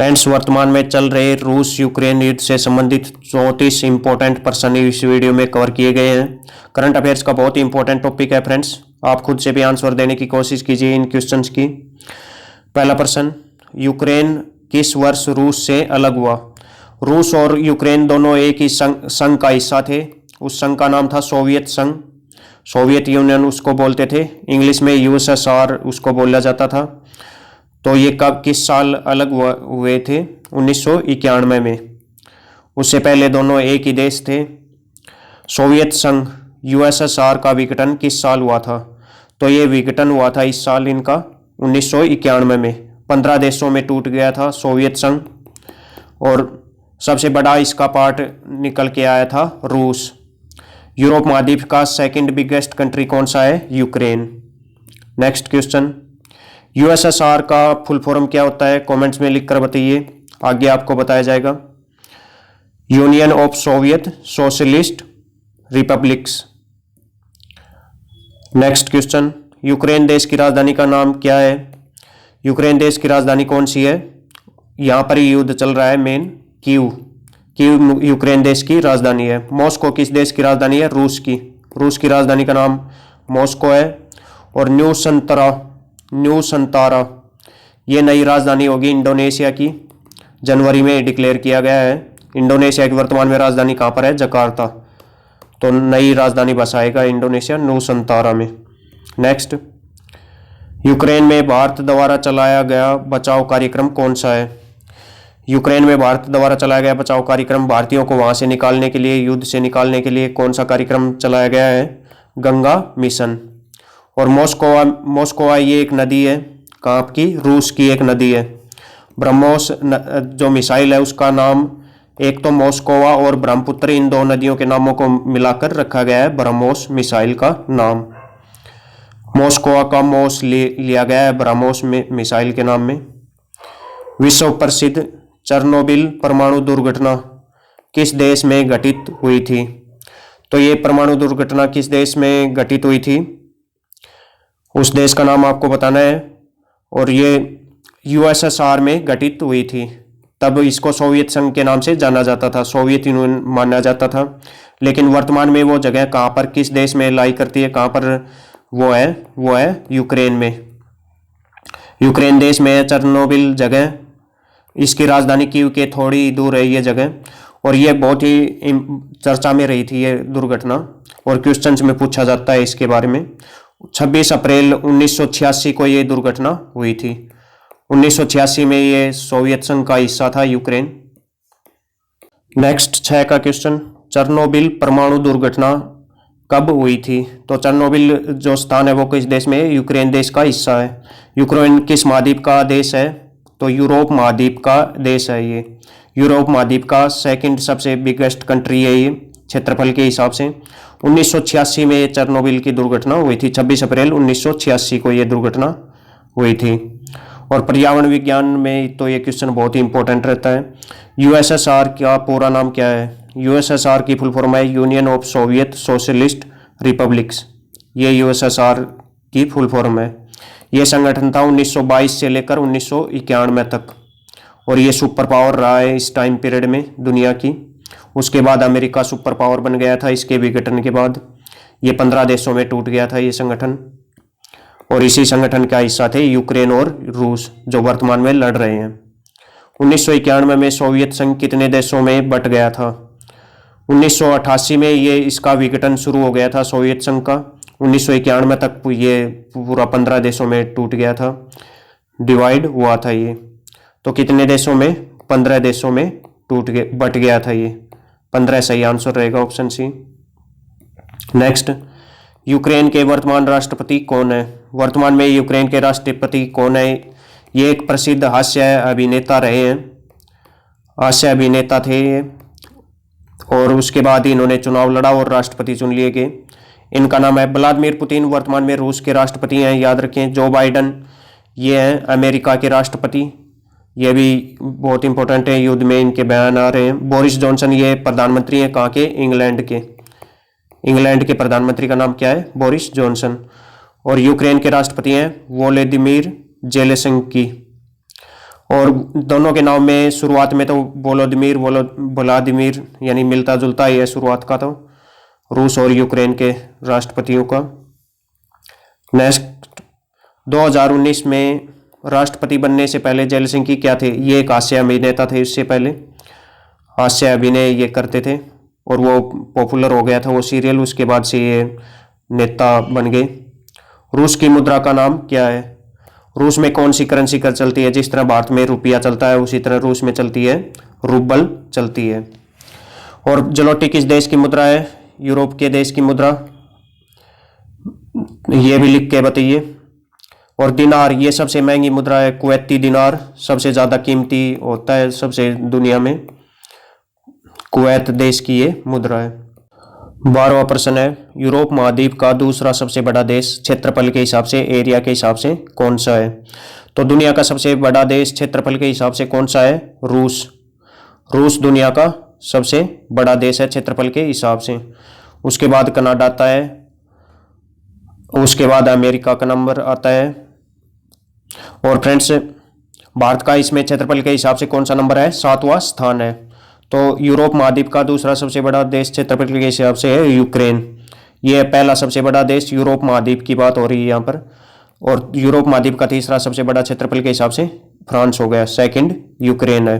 Friends, वर्तमान में चल रहे रूस यूक्रेन युद्ध से संबंधित 34 इंपॉर्टेंट प्रश्न इस वीडियो में कवर किए गए हैं। करंट अफेयर्स का बहुत ही इंपॉर्टेंट टॉपिक है फ्रेंड्स। आप खुद से भी आंसर देने की कोशिश कीजिए इन क्वेश्चंस की। पहला प्रश्न, यूक्रेन किस वर्ष रूस से अलग हुआ? रूस और यूक्रेन दोनों एक ही संघ का हिस्सा थे। उस संघ का नाम था सोवियत संघ, सोवियत यूनियन उसको बोलते थे। इंग्लिश में यूएसएसआर उसको बोला जाता था। तो ये कब किस साल अलग हुए थे? 1991 में। उससे पहले दोनों एक ही देश थे। सोवियत संघ यूएसएसआर का विघटन किस साल हुआ था? तो ये विघटन हुआ था इस साल इनका 1991 में। 15 देशों में टूट गया था सोवियत संघ और सबसे बड़ा इसका पार्ट निकल के आया था रूस। यूरोप महाद्वीप का सेकंड बिगेस्ट कंट्री कौन सा है? यूक्रेन। नेक्स्ट क्वेश्चन, यूएसएसआर का फुल फॉर्म क्या होता है? कमेंट्स में लिखकर बताइए, आगे आपको बताया जाएगा। Union of Soviet socialist republics. Next question, Ukraine देश की राजधानी का नाम क्या है? यूक्रेन देश की राजधानी कौन सी है? यहाँ पर युद्ध चल रहा है मेन। कीव यूक्रेन देश की राजधानी है। मॉस्को किस देश की राजधानी है? रूस की। रूस की राजधानी का नाम मॉस्को है। और न्यू संतारा ये नई राजधानी होगी इंडोनेशिया की। जनवरी में डिक्लेयर किया गया है। इंडोनेशिया की वर्तमान में राजधानी कहाँ पर है? जकार्ता। तो नई राजधानी बसाएगा इंडोनेशिया न्यू संतारा में। नेक्स्ट, यूक्रेन में भारत द्वारा चलाया गया बचाव कार्यक्रम कौन सा है? यूक्रेन में भारत द्वारा चलाया गया बचाव कार्यक्रम, भारतीयों को वहां से निकालने के लिए, युद्ध से निकालने के लिए कौन सा कार्यक्रम चलाया गया है? गंगा मिशन। और मोस्कोवा ये एक नदी है। कहाँ की? रूस की एक नदी है। ब्रह्मोस जो मिसाइल है उसका नाम, एक तो मोस्कोवा और ब्रह्मपुत्र, इन दो नदियों के नामों को मिलाकर रखा गया है ब्रह्मोस मिसाइल का नाम। मोस्कोवा का मोस लिया गया है ब्रह्मोस मिसाइल के नाम में। विश्व प्रसिद्ध चेरनोबिल परमाणु दुर्घटना किस देश में घटित हुई थी? तो ये परमाणु दुर्घटना किस देश में घटित हुई थी? उस देश का नाम आपको बताना है। और ये यूएसएसआर में घटित हुई थी। तब इसको सोवियत संघ के नाम से जाना जाता था, सोवियत यूनियन माना जाता था। लेकिन वर्तमान में वो जगह कहाँ पर, किस देश में लाई करती है, कहाँ पर वो है यूक्रेन में। यूक्रेन देश में है चेरनोबिल जगह। इसकी राजधानी कीव के थोड़ी दूर है ये जगह। और ये बहुत ही चर्चा में रही थी ये दुर्घटना, और क्वेश्चंस में पूछा जाता है इसके बारे में। 26 अप्रैल 1986 को ये दुर्घटना हुई थी। 1986 में ये सोवियत संघ का हिस्सा था यूक्रेन। नेक्स्ट 6 का क्वेश्चन, चेरनोबिल परमाणु दुर्घटना कब हुई थी? तो चेरनोबिल जो स्थान है वो किस देश में है? यूक्रेन देश का हिस्सा है। यूक्रेन किस महाद्वीप का देश है? तो यूरोप महाद्वीप का देश है ये। यूरोप महाद्वीप का सेकंड सबसे बिगेस्ट कंट्री है ये क्षेत्रफल के हिसाब से। 1986 में ये चेरनोबिल की दुर्घटना हुई थी। 26 अप्रैल 1986 को ये दुर्घटना हुई थी। और पर्यावरण विज्ञान में तो ये क्वेश्चन बहुत ही इंपॉर्टेंट रहता है। यूएसएसआर का पूरा नाम क्या है? यूएसएसआर की फुल फॉर्म है union of Soviet socialist republics. ये यूएसएसआर की फुल फॉर्म है। ये संगठन था 1922 से लेकर 1991 तक, और ये सुपर पावर रहा है इस टाइम पीरियड में दुनिया की। उसके बाद अमेरिका सुपर पावर बन गया था इसके विघटन के बाद। ये 15 देशों में टूट गया था ये संगठन, और इसी संगठन का हिस्सा थे यूक्रेन और रूस जो वर्तमान में लड़ रहे हैं। 1991 में सोवियत संघ कितने देशों में बट गया था? 1988 में ये इसका विघटन शुरू हो गया था सोवियत संघ का। 1991 तक ये पूरा 15 देशों में टूट गया था, डिवाइड हुआ था ये। तो कितने देशों में? 15 देशों में बट गया था ये। 15 सही आंसर रहेगा, ऑप्शन सी। नेक्स्ट, यूक्रेन के वर्तमान राष्ट्रपति कौन है? वर्तमान में यूक्रेन के राष्ट्रपति कौन है? ये एक प्रसिद्ध हास्य अभिनेता रहे हैं, हास्य अभिनेता थे ये, और उसके बाद इन्होंने चुनाव लड़ा और राष्ट्रपति चुन लिए गए। इनका नाम है व्लादिमीर पुतिन। वर्तमान में रूस के राष्ट्रपति हैं, याद रखें। जो बाइडन ये हैं अमेरिका के राष्ट्रपति, ये भी बहुत इंपॉर्टेंट है, युद्ध में इनके बयान आ रहे हैं। बोरिस जॉनसन ये प्रधानमंत्री हैं, कहाँ के? इंग्लैंड के। इंग्लैंड के प्रधानमंत्री का नाम क्या है? Boris Johnson. और यूक्रेन के राष्ट्रपति हैं वोलोदिमीर जेलेंस्की। और दोनों के नाम में शुरुआत में तो व्लादिमीर यानी मिलता जुलता ही है शुरुआत का, तो रूस और यूक्रेन के राष्ट्रपतियों का। नेक्स्ट, 2019 में राष्ट्रपति बनने से पहले जेलसिंकी क्या थे? ये एक हास्य अभिनेता थे। इससे पहले हास्य अभिनय ये करते थे और वो पॉपुलर हो गया था वो सीरियल, उसके बाद से ये नेता बन गए। रूस की मुद्रा का नाम क्या है? रूस में कौन सी करेंसी कर चलती है? जिस तरह भारत में रुपया चलता है उसी तरह रूस में चलती है रूबल चलती है। और जलोटी किस देश की मुद्रा है? यूरोप के देश की मुद्रा, ये भी लिख के बताइए। और दिनार, ये सबसे महंगी मुद्रा है। कुवैती दिनार सबसे ज़्यादा कीमती होता है सबसे दुनिया में, कुवैत देश की ये मुद्रा है। 12वां प्रश्न है, यूरोप महाद्वीप का दूसरा सबसे बड़ा देश क्षेत्रफल के हिसाब से, एरिया के हिसाब से कौन सा है? तो दुनिया का सबसे बड़ा देश क्षेत्रफल के हिसाब से कौन सा है? रूस। रूस दुनिया का सबसे बड़ा देश है क्षेत्रफल के हिसाब से। उसके बाद कनाडा आता है, उसके बाद अमेरिका का नंबर आता है। और फ्रेंड्स, भारत का इसमें क्षेत्रफल के हिसाब से कौन सा नंबर है? 7वां स्थान है। तो यूरोप महाद्वीप का दूसरा सबसे बड़ा देश क्षेत्रफल के हिसाब से है यूक्रेन। ये पहला सबसे बड़ा देश यूरोप महाद्वीप की बात हो रही है यहाँ पर। और यूरोप महाद्वीप का तीसरा सबसे बड़ा क्षेत्रफल के हिसाब से फ्रांस हो गया, सेकंड यूक्रेन है।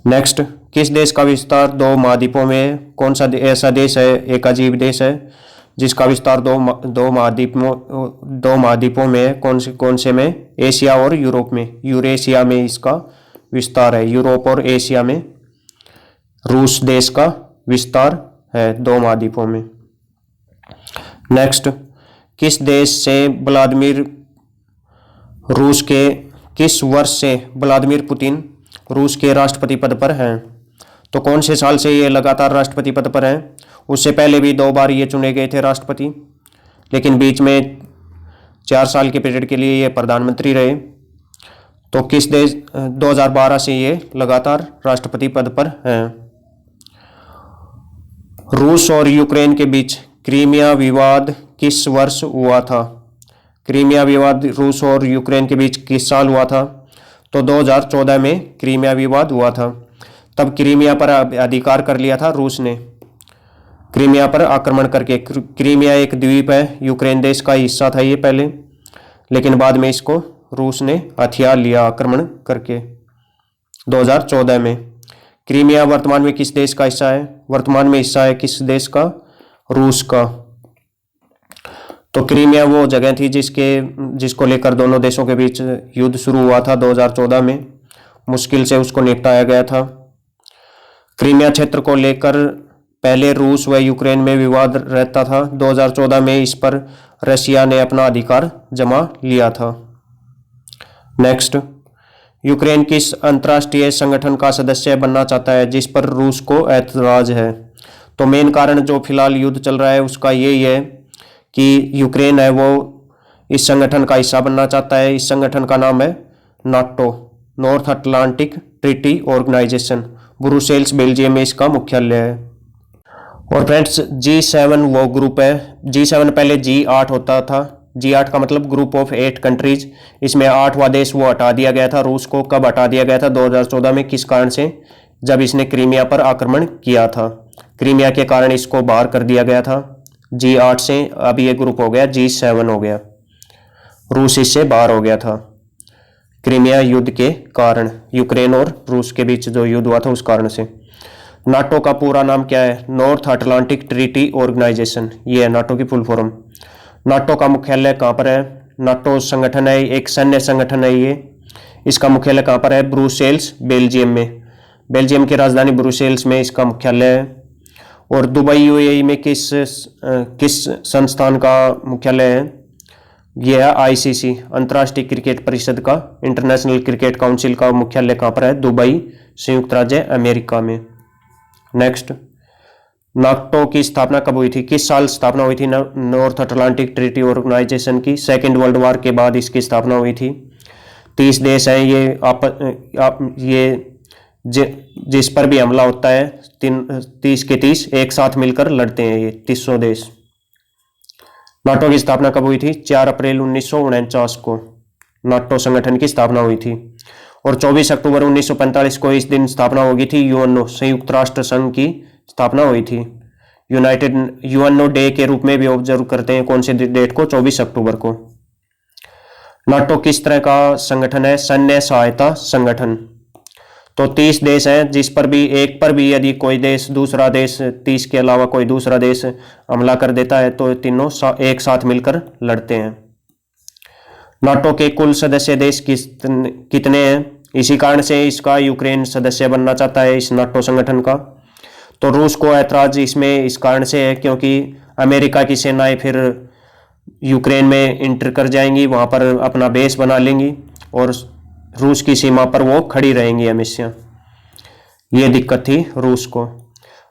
नेक्स्ट, किस देश का विस्तार 2 महाद्वीपों में है? कौन सा ऐसा देश है, एक अजीब देश है जिसका विस्तार दो महाद्वीपों में है? कौन से में? एशिया और यूरोप में, यूरेशिया में इसका विस्तार है। यूरोप और एशिया में रूस देश का विस्तार है 2 महाद्वीपों में। नेक्स्ट, किस देश से किस वर्ष से व्लादिमीर पुतिन रूस के राष्ट्रपति पद पर हैं? तो कौन से साल से ये लगातार राष्ट्रपति पद पर हैं? उससे पहले भी 2 बार ये चुने गए थे राष्ट्रपति, लेकिन बीच में 4 साल के पीरियड के लिए ये प्रधानमंत्री रहे। तो किस देश 2012 से ये लगातार राष्ट्रपति पद पर हैं। रूस और यूक्रेन के बीच क्रीमिया विवाद किस वर्ष हुआ था? क्रीमिया विवाद रूस और यूक्रेन के बीच किस साल हुआ था? तो 2014 में क्रीमिया विवाद हुआ था। तब क्रीमिया पर अधिकार कर लिया था रूस ने, क्रीमिया पर आक्रमण करके। क्रीमिया एक द्वीप है, यूक्रेन देश का हिस्सा था ये पहले, लेकिन बाद में इसको रूस ने हथियार लिया आक्रमण करके 2014 में। क्रीमिया वर्तमान में किस देश का हिस्सा है? वर्तमान में हिस्सा है किस देश का? रूस का। तो क्रीमिया वो जगह थी जिसको लेकर दोनों देशों के बीच युद्ध शुरू हुआ था 2014 में। मुश्किल से उसको निपटाया गया था। क्रीमिया क्षेत्र को लेकर पहले रूस व यूक्रेन में विवाद रहता था। 2014 में इस पर रशिया ने अपना अधिकार जमा लिया था। नेक्स्ट, यूक्रेन किस अंतर्राष्ट्रीय संगठन का सदस्य बनना चाहता है जिस पर रूस को ऐतराज है? तो मेन कारण जो फिलहाल युद्ध चल रहा है उसका यही है कि यूक्रेन है वो इस संगठन का हिस्सा बनना चाहता है। इस संगठन का नाम है NATO, north Atlantic treaty organisation. Brussels Belgium में इसका मुख्यालय है। और फ्रेंड्स, G7 वो ग्रुप है। G7 पहले G8 होता था। G8 का मतलब ग्रुप ऑफ 8 कंट्रीज। इसमें 8वां देश वो हटा दिया गया था रूस को। कब हटा दिया गया था? 2014 में। किस कारण से? जब इसने क्रीमिया पर आक्रमण किया था। क्रीमिया के कारण इसको बाहर कर दिया गया था G8 से। अब ये ग्रुप हो गया G7 हो गया। रूस इससे बाहर हो गया था क्रीमिया युद्ध के कारण, यूक्रेन और रूस के बीच जो युद्ध हुआ था उस कारण से। नाटो का पूरा नाम क्या है? नॉर्थ अटलांटिक ट्रीटी ऑर्गेनाइजेशन, ये है नाटो की फुल फॉर्म। नाटो का मुख्यालय कहाँ पर है? नाटो संगठन है, एक सैन्य संगठन है ये। इसका मुख्यालय कहाँ पर है? ब्रुसेल्स बेल्जियम में। बेल्जियम की राजधानी ब्रुसेल्स में इसका मुख्यालय है। और दुबई यूएई में किस संस्थान का मुख्यालय है? यह है आईसीसी, अंतर्राष्ट्रीय क्रिकेट परिषद का, इंटरनेशनल क्रिकेट काउंसिल का मुख्यालय कहाँ पर है? दुबई, संयुक्त राज्य अमेरिका में। नेक्स्ट, नाटो की स्थापना कब हुई थी? किस साल स्थापना हुई थी नॉर्थ अटलांटिक ट्रीटी ऑर्गेनाइजेशन की? सेकेंड वर्ल्ड वॉर के बाद इसकी स्थापना हुई थी। 30 देश हैं ये जिस पर भी हमला होता है 30 के 30 एक साथ मिलकर लड़ते हैं, ये 300 देश। नाटो की स्थापना कब हुई थी? 4 अप्रैल 1949 को नाटो संगठन की स्थापना हुई थी। और 24 अक्टूबर 1945 को इस दिन स्थापना होगी थी यूएनओ, संयुक्त राष्ट्र संघ की स्थापना हुई थी। यूनाइटेड यूएनओ डे के रूप में भी ऑब्जर्व करते हैं कौन सी डेट को, 24 अक्टूबर को। नाटो किस तरह का संगठन है? सैन्य सहायता संगठन। तो 30 देश हैं, जिस पर भी एक पर भी यदि कोई देश दूसरा देश 30 के अलावा कोई दूसरा देश हमला कर देता है तो तीनों एक साथ मिलकर लड़ते हैं। नाटो के कुल सदस्य देश कितने हैं? इसी कारण से इसका यूक्रेन सदस्य बनना चाहता है इस नाटो संगठन का। तो रूस को ऐतराज इसमें इस कारण से है क्योंकि अमेरिका की सेनाएं फिर यूक्रेन में इंटर कर जाएंगी, वहां पर अपना बेस बना लेंगी और रूस की सीमा पर वो खड़ी रहेंगी हमेशा। ये दिक्कत थी रूस को।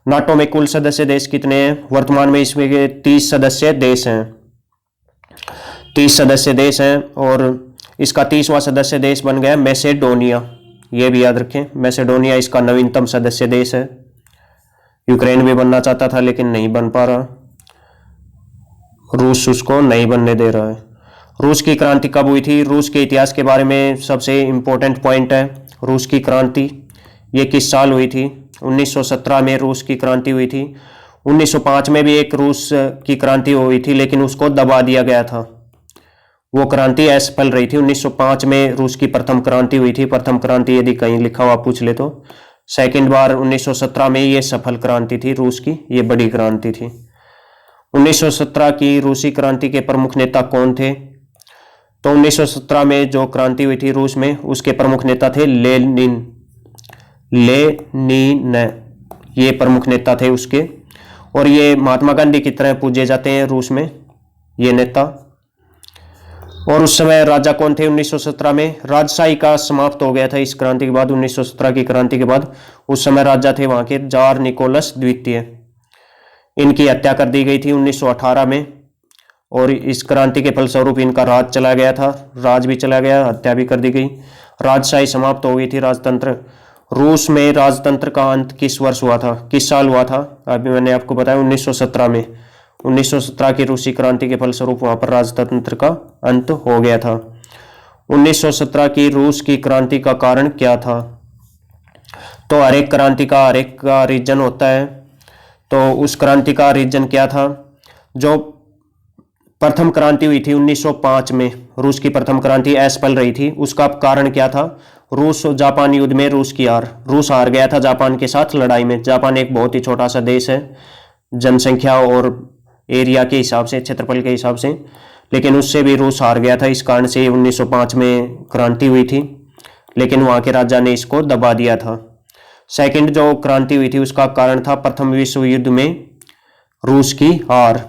नाटो में कुल सदस्य देश कितने हैं? वर्तमान में इसमें 30 सदस्य देश हैं, 30 सदस्य देश हैं और इसका 30वां सदस्य देश बन गया मैसेडोनिया। ये भी याद रखें, मैसेडोनिया इसका नवीनतम सदस्य देश है। यूक्रेन भी बनना चाहता था लेकिन नहीं बन पा रहा, रूस उसको नहीं बनने दे रहा है। रूस की क्रांति कब हुई थी? रूस के इतिहास के बारे में सबसे इम्पोर्टेंट पॉइंट है रूस की क्रांति। ये किस साल हुई थी? 1917 में रूस की क्रांति हुई थी। 1905 में भी एक रूस की क्रांति हुई थी लेकिन उसको दबा दिया गया था, वो क्रांति असफल रही थी। 1905 में रूस की प्रथम क्रांति हुई थी। प्रथम क्रांति यदि कहीं लिखा हुआ पूछ ले तो सेकंड बार 1917 में ये सफल क्रांति थी रूस की, ये बड़ी क्रांति थी। 1917 की रूसी क्रांति के प्रमुख नेता कौन थे? तो 1917 में जो क्रांति हुई थी रूस में उसके प्रमुख नेता थे लेनिन, ये प्रमुख नेता थे उसके। और ये महात्मा गांधी की तरह पूजे जाते हैं रूस में ये नेता। और उस समय राजा कौन थे? 1917 में राजशाही का समाप्त हो गया था इस क्रांति के बाद। 1917 की क्रांति के बाद उस समय राजा थे वहां के जार निकोलस द्वितीय। इनकी हत्या कर दी गई थी 1918 में और इस क्रांति के फलस्वरूप इनका राज चला गया था, राज भी चला गया, हत्या भी कर दी गई, राजशाही समाप्त हो गई थी, राजतंत्र। रूस में राजतंत्र का अंत किस वर्ष हुआ था, किस साल हुआ था? अभी मैंने आपको बताया 1917 में। 1917 की रूसी क्रांति के फलस्वरूप वहां पर राजतंत्र का अंत हो गया था। 1917 की रूस की क्रांति का कारण क्या था? तो हर एक क्रांति का हर एक का रीजन होता है। तो उस क्रांति का रीजन क्या था? जो प्रथम क्रांति हुई थी 1905 में, रूस की प्रथम क्रांति असफल रही थी, उसका कारण क्या था? रूस और जापान युद्ध में रूस की हार। रूस हार गया था जापान के साथ लड़ाई में। जापान एक बहुत ही छोटा सा देश है जनसंख्या और एरिया के हिसाब से, क्षेत्रफल के हिसाब से, लेकिन उससे भी रूस हार गया था। इस कारण से 1905 में क्रांति हुई थी लेकिन वहां के राजा ने इसको दबा दिया था। सेकंड जो क्रांति हुई थी उसका कारण था प्रथम विश्व युद्ध में रूस की हार।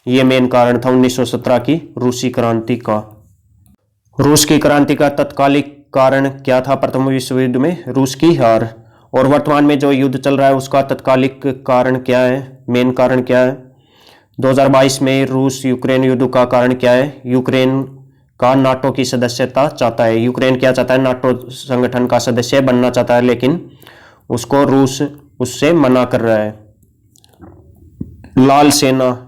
ये मेन कारण था 1917 की रूसी क्रांति का। रूस की क्रांति का तत्कालिक कारण क्या था? प्रथम विश्व युद्ध में रूस की हार। और वर्तमान में जो युद्ध चल रहा है उसका तत्कालिक कारण क्या है, मेन कारण क्या है? 2022 में रूस यूक्रेन युद्ध का कारण क्या है? यूक्रेन का नाटो की सदस्यता चाहता है। यूक्रेन क्या चाहता है? नाटो संगठन का सदस्य बनना चाहता है लेकिन उसको रूस उससे मना कर रहा है। लाल सेना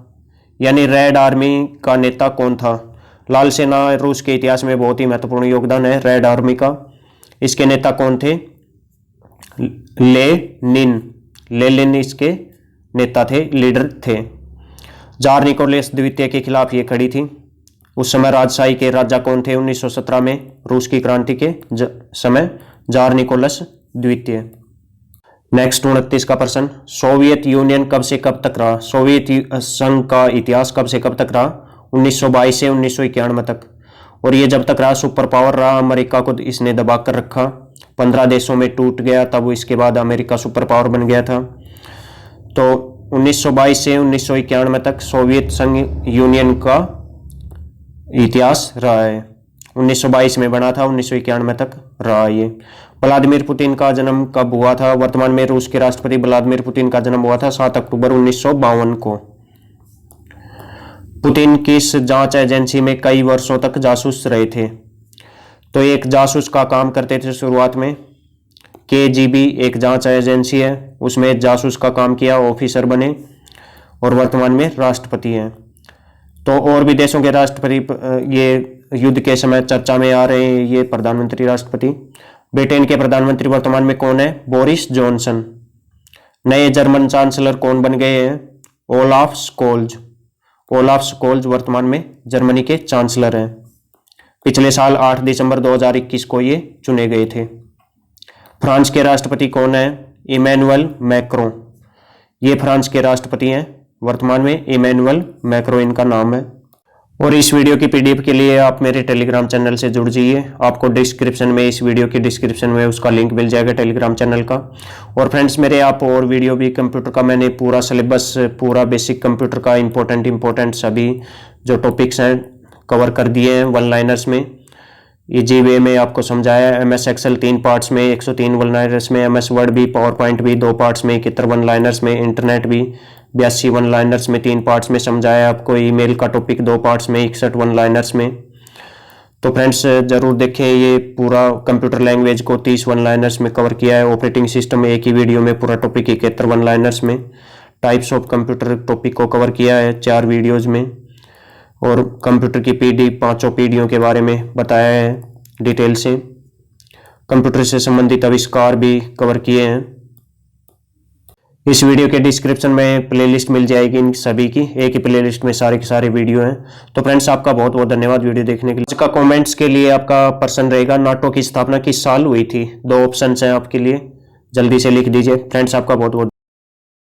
यानी रेड आर्मी का नेता कौन था? लाल सेना रूस के इतिहास में बहुत ही महत्वपूर्ण योगदान है रेड आर्मी का। इसके नेता कौन थे? लेनिन इसके नेता थे, लीडर थे। जार निकोलस द्वितीय के खिलाफ ये खड़ी थी। उस समय राजशाही के राजा कौन थे? 1917 में रूस की क्रांति के समय जार निकोलस द्वितीय। नेक्स्ट 29 का प्रश्न, सोवियत यूनियन कब से कब तक रहा? सोवियत संघ का इतिहास कब से कब तक रहा? 1922 से 1991 तक। और ये जब तक रहा सुपर पावर रहा। अमेरिका को इसने दबा कर रखा, 15 देशों में टूट गया, तब इसके बाद अमेरिका सुपर पावर बन गया था। तो 1922 से 1991 तक सोवियत संघ यूनियन का इतिहास रहा है। 1922 में बना था, 1991 तक रहा ये। व्लादिमीर पुतिन का जन्म कब हुआ था? वर्तमान में रूस के राष्ट्रपति व्लादिमीर पुतिन का जन्म हुआ था 7 अक्टूबर 1952 को। पुतिन किस जांच एजेंसी में कई वर्षों तक जासूस रहे थे? तो एक जासूस का काम करते थे शुरुआत में। केजीबी एक जांच एजेंसी है, उसमें जासूस का काम किया, ऑफिसर बने और वर्तमान में राष्ट्रपति हैं। तो और भी देशों के राष्ट्रपति ये युद्ध के समय चर्चा में आ रहे हैं, ये प्रधानमंत्री राष्ट्रपति। ब्रिटेन के प्रधानमंत्री वर्तमान में कौन है? Boris Johnson. नए जर्मन चांसलर कौन बन गए हैं? Olaf Scholz. ओलाफ स्कोल्ज वर्तमान में जर्मनी के चांसलर हैं। पिछले साल 8 दिसंबर 2021 को ये चुने गए थे। फ्रांस के राष्ट्रपति कौन है? Emmanuel Macron. ये फ्रांस के राष्ट्रपति हैं वर्तमान में, इमैनुअल मैक्रों इनका नाम है। और इस वीडियो की पीडीएफ के लिए आप मेरे टेलीग्राम चैनल से जुड़ जाइए। आपको डिस्क्रिप्शन में, इस वीडियो की डिस्क्रिप्शन में उसका लिंक मिल जाएगा टेलीग्राम चैनल का। और फ्रेंड्स मेरे आप और वीडियो भी कंप्यूटर का मैंने पूरा सिलेबस, पूरा बेसिक कंप्यूटर का इंपॉर्टेंट सभी जो टॉपिक्स हैं कवर कर दिए हैं वन लाइनर्स में। इजी वे में आपको समझाया है। MS एक्सेल 3 पार्ट्स में 103 वन लाइनर्स में, MS वर्ड भी, पावर पॉइंट भी 2 पार्ट्स में 71 वन लाइनर्स में, इंटरनेट भी 82 वन लाइनर्स में 3 पार्ट्स में समझाया आपको। ईमेल का टॉपिक 2 पार्ट्स में 61 वन लाइनर्स में। तो फ्रेंड्स जरूर देखें, ये पूरा कंप्यूटर लैंग्वेज को 30 वन लाइनर्स में कवर किया है। ऑपरेटिंग सिस्टम एक ही वीडियो में पूरा टॉपिक 71 वन लाइनर्स में। टाइप्स ऑफ कंप्यूटर टॉपिक को कवर किया है 4 वीडियोज में। और कंप्यूटर की पीडी 5 पीढ़ियों के बारे में बताया है डिटेल से। कंप्यूटर से संबंधित आविष्कार भी कवर किए हैं। इस वीडियो के डिस्क्रिप्शन में प्लेलिस्ट मिल जाएगी इन सभी की, एक ही प्लेलिस्ट में सारे के सारे वीडियो हैं। तो फ्रेंड्स आपका बहुत बहुत धन्यवाद वीडियो देखने के लिए। इसका कमेंट्स के लिए आपका प्रश्न रहेगा, नाटो की स्थापना किस साल हुई थी? 2 ऑप्शन हैं आपके लिए, जल्दी से लिख दीजिए। फ्रेंड्स आपका बहुत बहुत